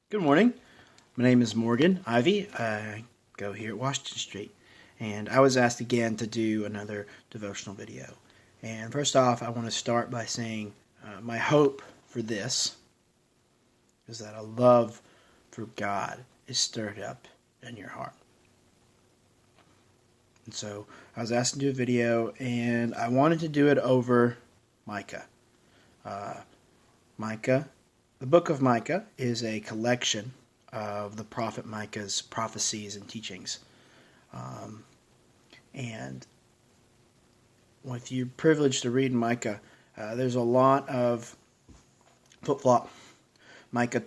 Good morning. My name is Morgan Ivy. I go here at Washington Street, and I was asked again to do another devotional video. And first off, I want to start by saying my hope for this is that a love for God is stirred up in your heart. And so I was asked to do a video, and I wanted to do it over Micah. Micah. The book of Micah is a collection of the prophet Micah's prophecies and teachings. And if you're privileged to read Micah, there's a lot of flip-flop. Micah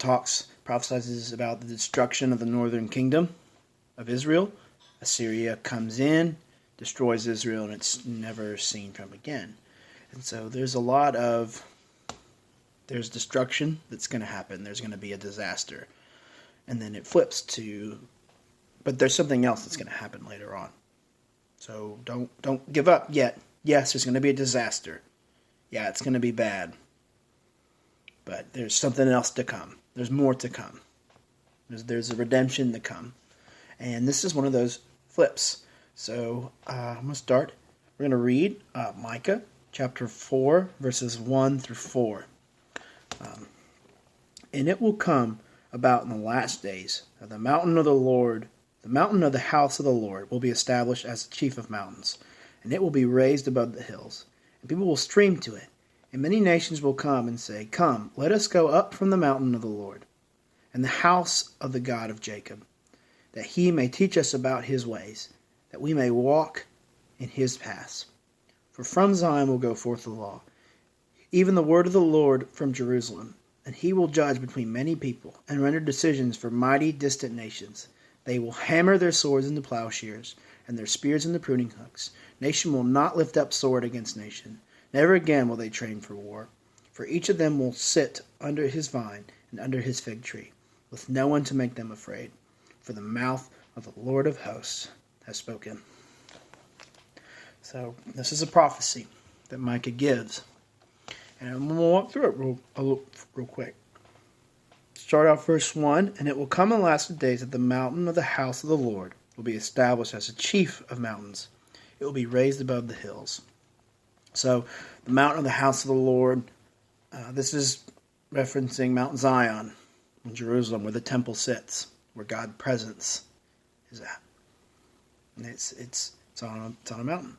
prophesies about the destruction of the northern kingdom of Israel. Assyria comes in, destroys Israel, and it's never seen from again. And so there's destruction that's going to happen. There's going to be a disaster. And then it flips but there's something else that's going to happen later on. So don't give up yet. Yes, there's going to be a disaster. Yeah, it's going to be bad. But there's something else to come. There's more to come. There's a redemption to come. And this is one of those flips. So I'm going to start. We're going to read Micah chapter 4, verses 1 through 4. And it will come about in the last days that the mountain of the Lord, the mountain of the house of the Lord, will be established as the chief of mountains, and it will be raised above the hills, and people will stream to it. And many nations will come and say, "Come, let us go up from the mountain of the Lord, and the house of the God of Jacob, that he may teach us about his ways, that we may walk in his paths. For from Zion will go forth the law, even the word of the Lord from Jerusalem. And he will judge between many people, and render decisions for mighty distant nations. They will hammer their swords into plowshares, and their spears into pruning hooks. Nation will not lift up sword against nation. Never again will they train for war. For each of them will sit under his vine and under his fig tree, with no one to make them afraid. For the mouth of the Lord of hosts has spoken." So this is a prophecy that Micah gives. And I'm going to walk through it real quick. Start off verse 1. And it will come in the last days that the mountain of the house of the Lord will be established as the chief of mountains. It will be raised above the hills. So the mountain of the house of the Lord, this is referencing Mount Zion in Jerusalem, where the temple sits, where God's presence is at. And it's on a mountain.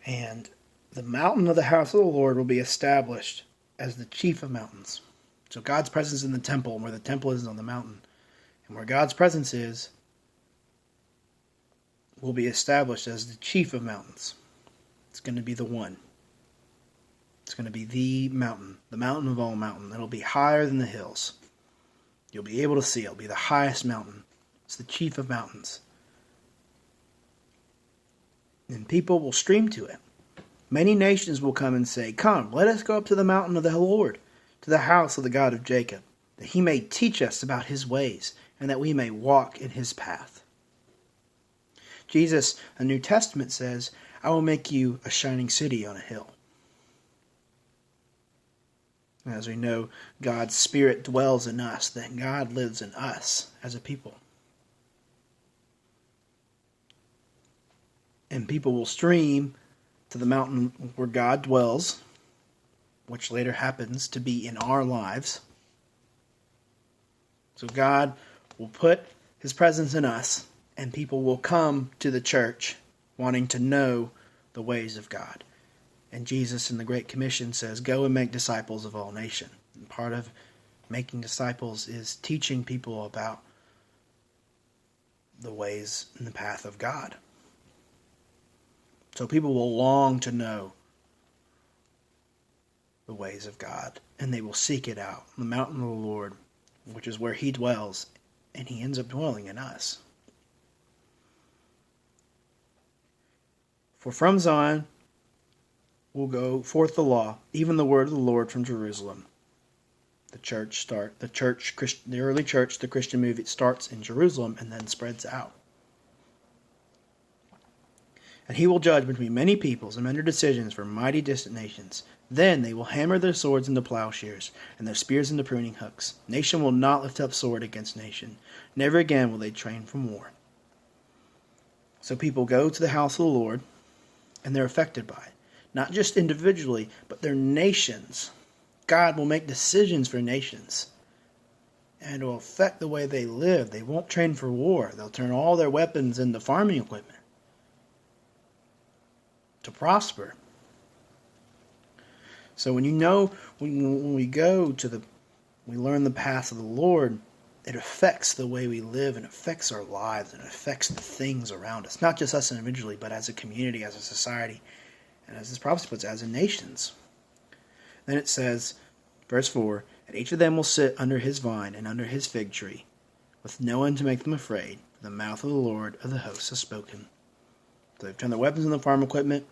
And the mountain of the house of the Lord will be established as the chief of mountains. So God's presence is in the temple, and where the temple is on the mountain. And where God's presence is will be established as the chief of mountains. It's going to be the one. It's going to be the mountain of all mountains. It'll be higher than the hills. You'll be able to see it. It'll be the highest mountain. It's the chief of mountains. And people will stream to it. Many nations will come and say, "Come, let us go up to the mountain of the Lord, to the house of the God of Jacob, that he may teach us about his ways, and that we may walk in his path." Jesus, in the New Testament, says, "I will make you a shining city on a hill." As we know, God's Spirit dwells in us, that God lives in us as a people. And people will stream to the mountain where God dwells, which later happens to be in our lives. So God will put his presence in us, and people will come to the church wanting to know the ways of God. And Jesus in the Great Commission says, "Go and make disciples of all nations." And part of making disciples is teaching people about the ways and the path of God. So people will long to know the ways of God, and they will seek it out. The mountain of the Lord, which is where he dwells, and he ends up dwelling in us. For from Zion will go forth the law, even the word of the Lord from Jerusalem. The early church, the Christian movement starts in Jerusalem and then spreads out. And he will judge between many peoples and render decisions for mighty distant nations. Then they will hammer their swords into plowshares, and their spears into pruning hooks. Nation will not lift up sword against nation. Never again will they train from war. So people go to the house of the Lord, and they're affected by it. Not just individually, but their nations. God will make decisions for nations. And it will affect the way they live. They won't train for war. They'll turn all their weapons into farming equipment to prosper. So when we go to we learn the path of the Lord, it affects the way we live and affects our lives and affects the things around us. Not just us individually, but as a community, as a society, and as this prophecy puts it, as in nations. Then it says, verse 4, and each of them will sit under his vine and under his fig tree, with no one to make them afraid, for the mouth of the Lord of the hosts has spoken. So they've turned their weapons into farm equipment.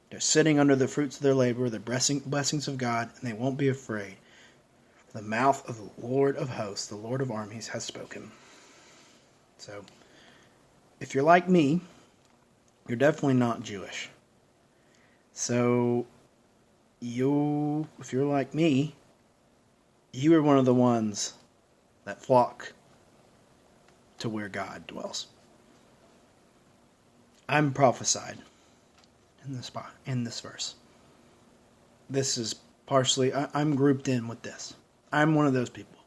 They're sitting under the fruits of their labor, the blessings of God, and they won't be afraid. The mouth of the Lord of hosts, the Lord of armies, has spoken. So, if you're like me, you're definitely not Jewish. So, if you're like me, you are one of the ones that flock to where God dwells. I'm prophesied in this verse. This is partially, I'm grouped in with this. I'm one of those people.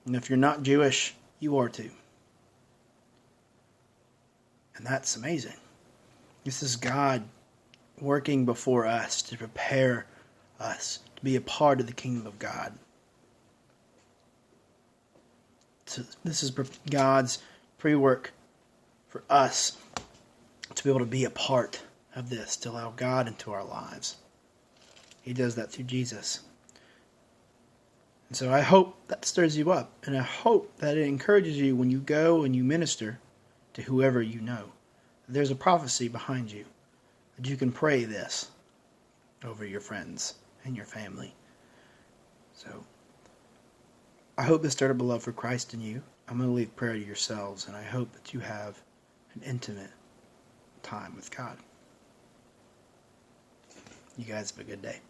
And if you're not Jewish, you are too. And that's amazing. This is God working before us to prepare us to be a part of the kingdom of God. So this is God's pre-work for us to be able to be a part of this, to allow God into our lives. He does that through Jesus. And so I hope that stirs you up, and I hope that it encourages you when you go and you minister to whoever you know. There's a prophecy behind you, that you can pray this over your friends and your family. So I hope this stirred up a love for Christ in you. I'm going to leave prayer to yourselves, and I hope that you have an intimate time with God. You guys have a good day.